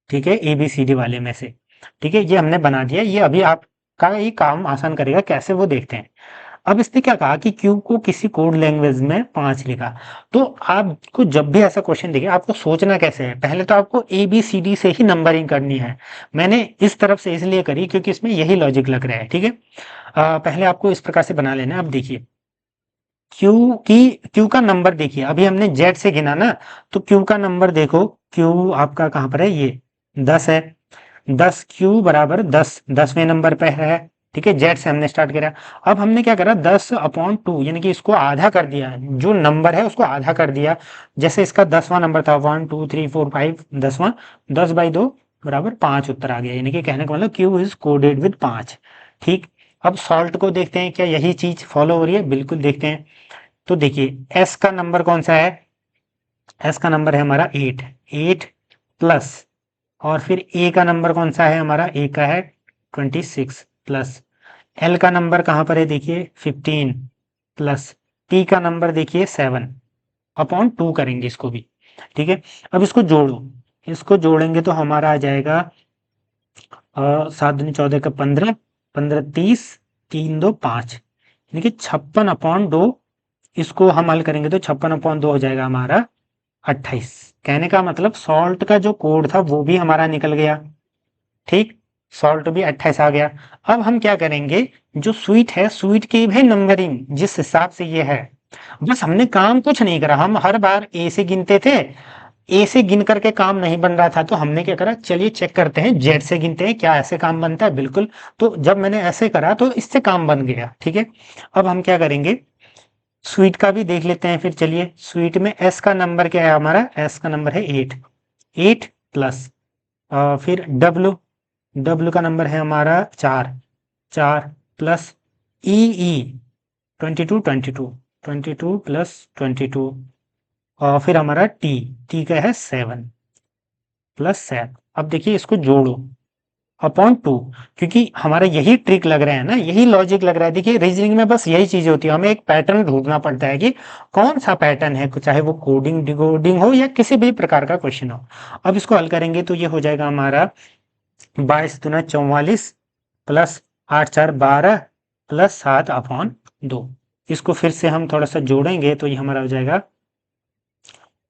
ठीक है, ABCD वाले में से। ठीक है, ये हमने बना दिया, ये अभी आपका ही काम आसान करेगा, कैसे वो देखते हैं। अब इसने क्या कहा कि क्यू को किसी कोड लैंग्वेज में 5 लिखा। तो आपको जब भी ऐसा क्वेश्चन दिखे, आपको सोचना कैसे है, पहले तो आपको ABCD से ही नंबरिंग करनी है। मैंने इस तरफ से इसलिए करी क्योंकि इसमें यही लॉजिक लग रहा है। ठीक है, पहले आपको इस प्रकार से बना लेना है। अब देखिए क्यू का नंबर देखिए, अभी हमने जेड से गिना ना, तो क्यू का नंबर देखो, क्यू आपका कहां पर है, ये 10 है। 10 क्यू बराबर 10, 10वें नंबर पे है। ठीक है, जेड से हमने स्टार्ट करा। अब हमने क्या करा, 10/2, यानी कि इसको आधा कर दिया, जो नंबर है उसको आधा कर दिया। जैसे इसका 10वां नंबर था, 1 2 3 4 5, 10वां, 10/2 बराबर 5 उत्तर आ गया। यानी कि कहने का मतलब क्यू इज कोडेड विद 5। ठीक, अब सॉल्ट को देखते हैं, क्या यही चीज फॉलो हो रही है, बिल्कुल देखते हैं। तो देखिए एस का नंबर कौन सा है, एस का नंबर है हमारा 8, 8 प्लस, और फिर ए का नंबर कौन सा है हमारा, ए का है 26 प्लस, एल का नंबर कहां पर है देखिए 15 प्लस, टी का नंबर देखिए 7/2 करेंगे इसको भी। ठीक है, अब इसको जोड़ो, इसको जोड़ेंगे तो हमारा आ जाएगा 7 दूनी 14 का 15, 15 30, 3 2 5, यानी कि 56/2। इसको हम हल करेंगे तो 56/2 हो जाएगा हमारा 28। कहने का मतलब सॉल्ट का जो कोड था वो भी हमारा निकल गया। ठीक, सॉल्ट भी 28 आ गया। अब हम क्या करेंगे, जो स्वीट है, स्वीट की भी नंबरिंग जिस हिसाब से ये है, बस हमने काम कुछ नहीं करा, हम हर बार ए से गिनते थे, ए से गिन करके काम नहीं बन रहा था, तो हमने क्या करा, चलिए चेक करते हैं, जेड से गिनते हैं, क्या ऐसे काम बनता है, बिल्कुल। तो जब मैंने ऐसे करा तो इससे काम बन गया। ठीक है, अब हम क्या करेंगे, स्वीट का भी देख लेते हैं फिर। चलिए, स्वीट में एस का नंबर क्या है हमारा, एस का नंबर है 8, 8 प्लस, फिर डब्ल्यू, डब्ल्यू का नंबर है हमारा 4, 4 प्लस, ई 22, 22, 22 प्लस 22, और फिर हमारा टी, टी का है 7। प्लस 7। अब देखिए इसको जोड़ो अपॉन 2, क्योंकि हमारा यही ट्रिक लग रहा है ना, यही लॉजिक लग रहा है। देखिए रीजनिंग में बस यही चीज होती है, हमें एक पैटर्न ढूंढना पड़ता है कि कौन सा पैटर्न है, चाहे वो कोडिंग डिकोडिंग हो या किसी भी प्रकार का क्वेश्चन हो। अब इसको हल करेंगे तो ये हो जाएगा हमारा 22×44 प्लस 8×4 = 12 प्लस 7/2। इसको फिर से हम थोड़ा सा जोड़ेंगे तो ये हमारा हो जाएगा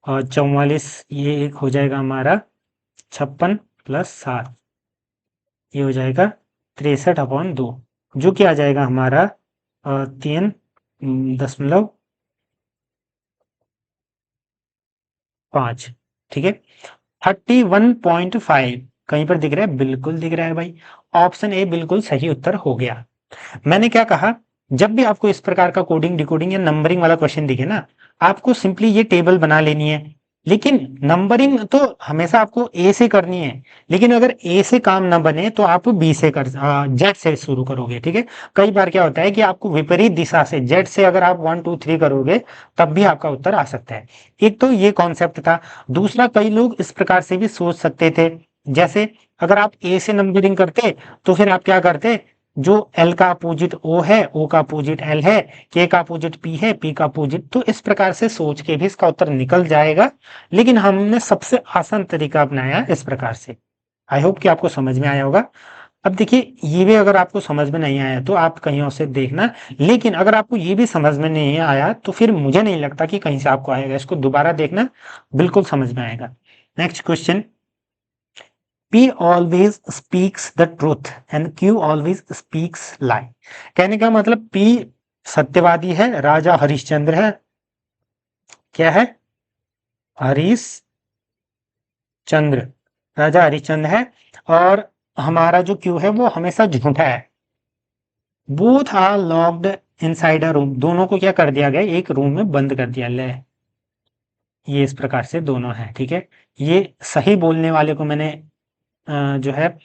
और 44, ये एक हो जाएगा हमारा 56 प्लस 7, ये हो जाएगा 63/2, जो कि आ जाएगा हमारा 3.5। ठीक है, 31.5 कहीं पर दिख रहा है? बिल्कुल दिख रहा है भाई, ऑप्शन ए बिल्कुल सही उत्तर हो गया। मैंने क्या कहा, जब भी आपको इस प्रकार का कोडिंग डिकोडिंग या नंबरिंग वाला क्वेश्चन दिखे ना, आपको सिंपली ये टेबल बना लेनी है। लेकिन नंबरिंग तो हमेशा आपको ए से करनी है, लेकिन अगर ए से काम ना बने तो आप बी से जेड से शुरू करोगे। ठीक है, कई बार क्या होता है कि आपको विपरीत दिशा से जेड से अगर आप 1 2 3 करोगे तब भी आपका उत्तर आ सकता है। एक तो ये कॉन्सेप्ट था। दूसरा, कई लोग इस प्रकार से भी सोच सकते थे, जैसे अगर आप ए से नंबरिंग करते तो फिर आप क्या करते, जो एल का अपोजिट ओ है, ओ का अपोजिट एल है, के का अपोजिट पी है, पी का अपोजिट, तो इस प्रकार से सोच के भी इसका उत्तर निकल जाएगा। लेकिन हमने सबसे आसान तरीका अपनाया इस प्रकार से। आई होप कि आपको समझ में आया होगा। अब देखिए, ये भी अगर आपको समझ में नहीं आया तो आप कहीं और से देखना, लेकिन अगर आपको ये भी समझ में नहीं आया तो फिर मुझे नहीं लगता कि कहीं से आपको आएगा, इसको दोबारा देखना, बिल्कुल समझ में आएगा। Next question, P always speaks the truth and Q always speaks lie। कहने का मतलब P सत्यवादी है, राजा हरिश्चंद्र है, क्या है? हरिश्चंद्र, राजा हरिश्चंद्र है, और हमारा जो Q है वो हमेशा झूठा है। Both are locked inside a room, दोनों को क्या कर दिया गया, एक रूम में बंद कर दिया। ले, ये इस प्रकार से दोनों है। ठीक है, ये सही बोलने वाले को मैंने जो है,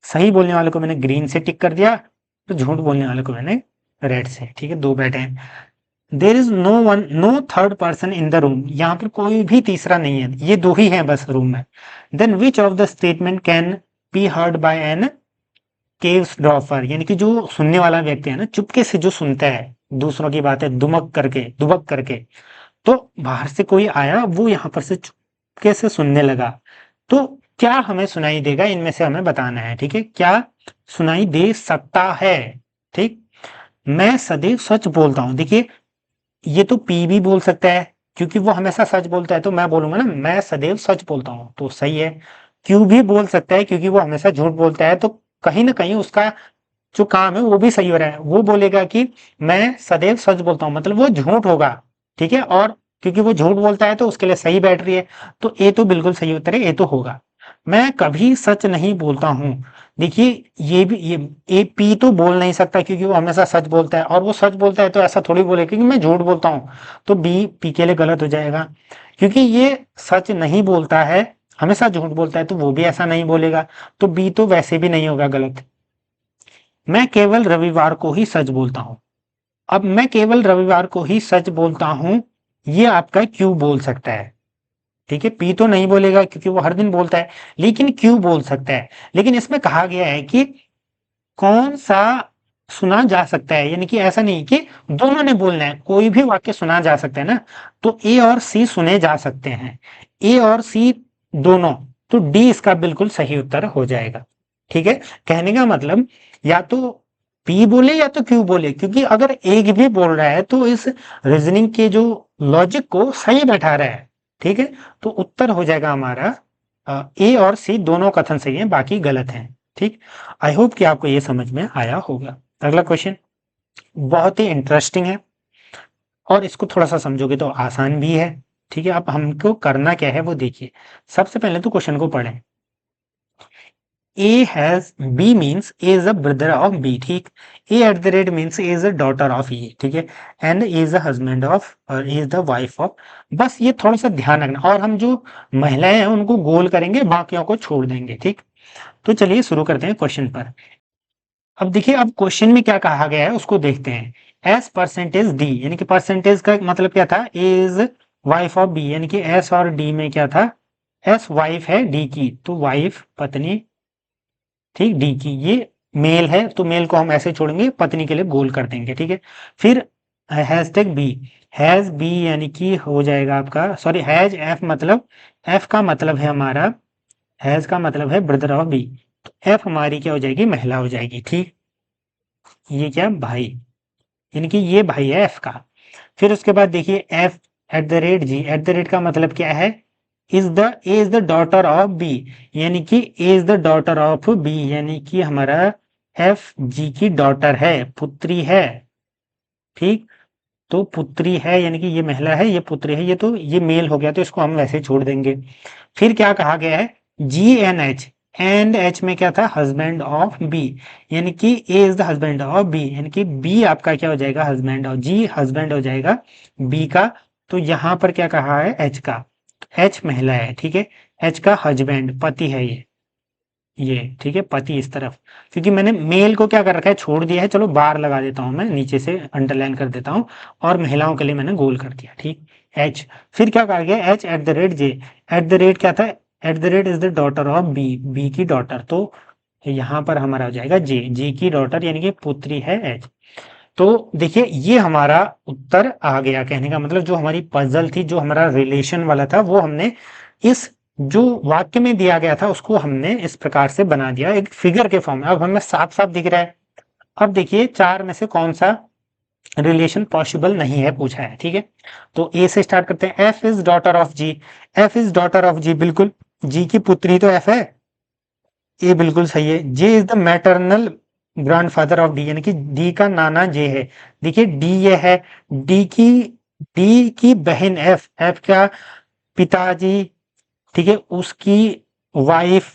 सही बोलने वाले को मैंने ग्रीन से टिक कर दिया, तो झूठ बोलने वाले को मैंने रेड से। ठीक है, दो बैठे हैं। There is no one, no third person in the room, यहाँ पर कोई भी तीसरा नहीं है, ये दो ही हैं बस रूम में। Then which of the statement can be heard by an eavesdropper, यानी कि जो सुनने वाला व्यक्ति है ना, चुपके से जो सुनता है दूसरों की बातें दुबक करके, तो बाहर से कोई आया, वो यहाँ पर से चुपके से सुनने लगा, तो क्या हमें सुनाई देगा, इनमें से हमें बताना है। ठीक है, क्या सुनाई दे सकता है? ठीक, मैं सदैव सच बोलता हूं। देखिए, ये तो पी भी बोल सकता है, क्योंकि वो हमेशा सच बोलता है, तो मैं बोलूंगा ना, मैं सदैव सच बोलता हूं, तो सही है। क्यू भी बोल सकता है, क्योंकि वो हमेशा झूठ बोलता है, तो कहीं ना कहीं उसका जो काम है वो भी सही हो रहा है। वो बोलेगा कि मैं सदैव सच बोलता हूं, मतलब वो झूठ होगा। ठीक है, और क्योंकि वो झूठ बोलता है तो उसके लिए सही बैठ रही है, तो ए तो बिल्कुल सही उत्तर है, ए तो होगा। मैं कभी सच नहीं बोलता हूं। देखिए, ये भी, ये ए पी तो बोल नहीं सकता, क्योंकि वो हमेशा सच बोलता है, और वो सच बोलता है तो ऐसा थोड़ी बोले क्योंकि मैं झूठ बोलता हूं, तो बी पी के लिए गलत हो जाएगा। क्योंकि ये सच नहीं बोलता है, हमेशा झूठ बोलता है, तो वो भी ऐसा नहीं बोलेगा, तो बी तो वैसे भी नहीं होगा, गलत। मैं केवल रविवार को ही सच बोलता हूं। अब मैं केवल रविवार को ही सच बोलता हूं, ये आपका क्यों बोल सकता है। ठीक है, पी तो नहीं बोलेगा क्योंकि वो हर दिन बोलता है, लेकिन क्यों बोल सकता है। लेकिन इसमें कहा गया है कि कौन सा सुना जा सकता है, यानी कि ऐसा नहीं कि दोनों ने बोलना है, कोई भी वाक्य सुना जा सकता है ना, तो ए और सी सुने जा सकते हैं, ए और सी दोनों, तो डी इसका बिल्कुल सही उत्तर हो जाएगा। ठीक है, कहने का मतलब या तो पी बोले या तो क्यू बोले, क्योंकि अगर एक भी बोल रहा है तो इस रीजनिंग के जो लॉजिक को सही बैठा रहा है। ठीक है, तो उत्तर हो जाएगा हमारा ए और सी दोनों कथन सही है, बाकी गलत हैं। ठीक, आई होप कि आपको ये समझ में आया होगा। अगला क्वेश्चन बहुत ही इंटरेस्टिंग है, और इसको थोड़ा सा समझोगे तो आसान भी है। ठीक है, अब हमको करना क्या है वो देखिए। सबसे पहले तो क्वेश्चन को पढ़ें। A has B means A is a brother of B। ठीक, A at the rate means A is a daughter of E। ठीक है, and A is the husband of और A is the wife of। बस ये थोड़ा सा ध्यान रखना, और हम जो महिलाएं हैं उनको गोल करेंगे, बाकियों को छोड़ देंगे। ठीक, तो चलिए शुरू करते हैं क्वेश्चन पर। अब देखिए, अब क्वेश्चन में क्या कहा गया है उसको देखते हैं। एस परसेंटेज डी, यानी कि परसेंटेज का मतलब क्या था, ए इज वाइफ ऑफ बी, यानी कि एस और डी में क्या था, एस वाइफ है डी की, तो वाइफ पत्नी, ठीक, डी की, ये मेल है तो मेल को हम ऐसे छोड़ेंगे, पत्नी के लिए गोल कर देंगे, ठीक है। फिर हैशटैग बी, हैज बी यानी कि हो जाएगा आपका, सॉरी हैज एफ, मतलब एफ का मतलब है हमारा, हैज का मतलब है ब्रदर ऑफ बी, तो एफ हमारी क्या हो जाएगी, महिला हो जाएगी, ठीक। ये क्या, भाई, यानी कि ये भाई है एफ का। फिर उसके बाद देखिए F at the rate G, at the rate का मतलब क्या है, is the daughter of B, यानी कि A is the daughter of B, यानी कि हमारा एफ जी की डॉटर है, पुत्री है, ठीक। तो पुत्री है यानी कि ये महिला है, ये पुत्री है, ये तो ये मेल हो गया, तो इसको हम वैसे छोड़ देंगे। फिर क्या कहा गया है, G N H, and H में क्या था, हस्बैंड ऑफ बी, यानी कि A is the husband of B, यानी कि बी आपका क्या हो जाएगा, हस्बैंड, और जी हस्बैंड हो जाएगा बी का। तो यहां पर क्या कहा है, एच का, एच महिला है, ठीक है, एच का हस्बैंड पति है ये, ठीक है, पति इस तरफ, क्योंकि मैंने मेल को क्या कर रखा है, छोड़ दिया है, चलो बार लगा देता हूं मैं, नीचे से अंडरलाइन कर देता हूं, और महिलाओं के लिए मैंने गोल कर दिया, ठीक। एच, फिर क्या कहा गया, H at the rate J, at the rate क्या था, at the rate is the daughter of B, B की डॉटर, तो यहां पर हमारा हो जाएगा जे, जे की डॉटर यानी कि पुत्री है एच। तो देखिए ये हमारा उत्तर आ गया, कहने का मतलब जो हमारी पजल थी, जो हमारा रिलेशन वाला था, वो हमने इस जो वाक्य में दिया गया था उसको हमने इस प्रकार से बना दिया एक फिगर के फॉर्म में। अब हमें साफ साफ दिख रहा है। अब देखिए चार में से कौन सा रिलेशन पॉसिबल नहीं है पूछा है, ठीक है। तो ए से स्टार्ट करते हैं, F is daughter of G, F is daughter of G, बिल्कुल, जी की पुत्री तो एफ है, ये बिल्कुल सही है। J is the maternal grandfather of D, यानी कि डी का नाना जे है, देखिए डी ये है, डी की डी की बहन एफ, एफ का पिताजी, ठीक है, उसकी वाइफ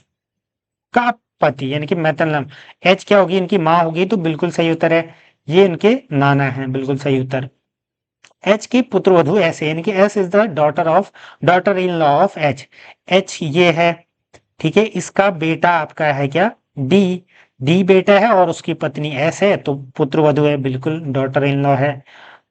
का पति, यानी कि मैटरनल, एच क्या होगी, इनकी माँ होगी, तो बिल्कुल सही उत्तर है, ये इनके नाना है, बिल्कुल सही उत्तर। एच की पुत्रवधु एस है, यानी कि S is the daughter of, daughter in law of H, H ये है, ठीक है, इसका बेटा आपका है क्या, डी, डी बेटा है और उसकी पत्नी एस है, तो पुत्र वधु है, बिल्कुल डॉटर इन लॉ है।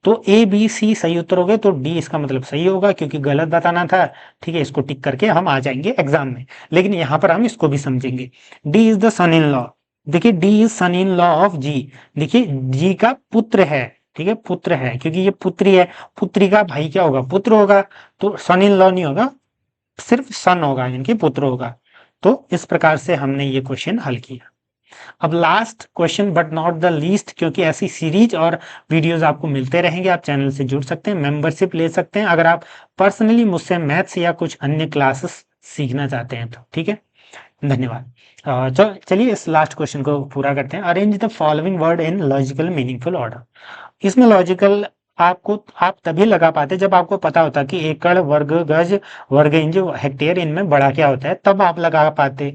तो ए बी सी सही उत्तर हो गए, तो डी इसका मतलब सही होगा, क्योंकि गलत बताना था, ठीक है, इसको टिक करके हम आ जाएंगे एग्जाम में, लेकिन यहां पर हम इसको भी समझेंगे। D is the son in law, देखिए D is son in law of G, देखिए जी का पुत्र है, ठीक है, पुत्र है, क्योंकि ये पुत्री है, पुत्री का भाई क्या होगा, पुत्र होगा, तो सन इन लॉ नहीं होगा, सिर्फ सन होगा, यानी कि पुत्र होगा। तो इस प्रकार से हमने ये क्वेश्चन हल किया। अब last question but not the least, क्योंकि ऐसी सीरीज और वीडियोस आपको मिलते रहेंगे, आप चैनल से जुड़ सकते हैं, मेंबरशिप ले सकते हैं, अगर आप पर्सनली मुझसे मैथ्स या कुछ अन्य क्लासेस सीखना चाहते हैं तो, ठीक है। धन्यवाद। चलिए इस लास्ट क्वेश्चन को पूरा करते हैं। Arrange the following word in logical meaningful order. इसमें लॉजिकल आपको आप तभी लगा पाते जब आपको पता होता कि एकड़, वर्ग गज, वर्ग इंच, हेक्टेयर, इनमें बड़ा क्या होता है, तब आप लगा पाते,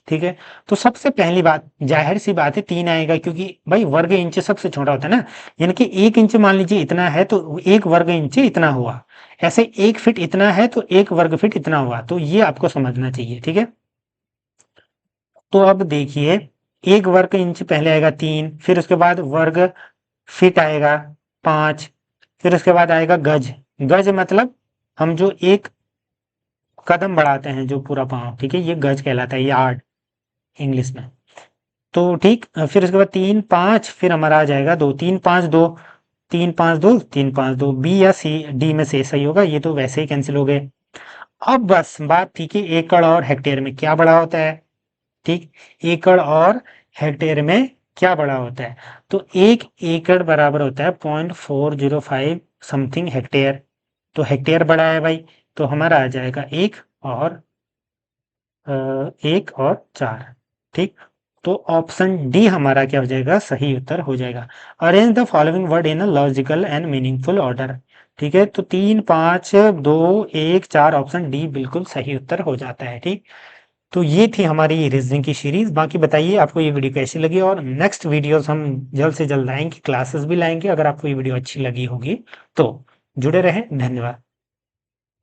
ठीक है। तो सबसे पहली बात, जाहिर सी बात है 3 आएगा, क्योंकि भाई वर्ग इंच सबसे छोटा होता है ना, यानी कि 1 इंच मान लीजिए इतना है, तो 1 वर्ग इंच इतना हुआ, ऐसे 1 फीट इतना है तो 1 वर्ग फीट इतना हुआ, तो ये आपको समझना चाहिए, ठीक है। तो अब देखिए 1 वर्ग इंच पहले आएगा 3, फिर उसके बाद वर्ग फीट आएगा 5, फिर उसके बाद आएगा गज, गज मतलब हम जो एक कदम बढ़ाते हैं जो पूरा पाँव, ठीक है, ये गज कहलाता है, यार्ड इंग्लिश में। तो ठीक, फिर उसके बाद 3 5, फिर हमारा आ जाएगा 2, 3 5 2, 3 5 2, 3 5 2, बी या सी, डी में से सही होगा, ये तो वैसे ही कैंसिल हो गए। अब बस बात थी कि एकड़ और हेक्टेयर में क्या बड़ा होता है, ठीक, एकड़ और हेक्टेयर में क्या बड़ा होता है, तो 1 एकड़ बराबर होता है 0.405 समथिंग हेक्टेयर, तो हेक्टेयर बड़ा है भाई, तो हमारा आ जाएगा 1 और ठीक। तो ऑप्शन डी हमारा क्या हो जाएगा, सही उत्तर हो जाएगा। Arrange the following word in a logical and meaningful order, ठीक है, तो 3 5 2 1 4, ऑप्शन डी बिल्कुल सही उत्तर हो जाता है, ठीक। तो ये थी हमारी रीजनिंग की सीरीज। बाकी बताइए आपको ये वीडियो कैसी लगी, और नेक्स्ट वीडियोस हम जल्द से जल्द लाएंगे, क्लासेस भी लाएंगे, अगर आपको ये वीडियो अच्छी लगी होगी तो। जुड़े रहें, धन्यवाद।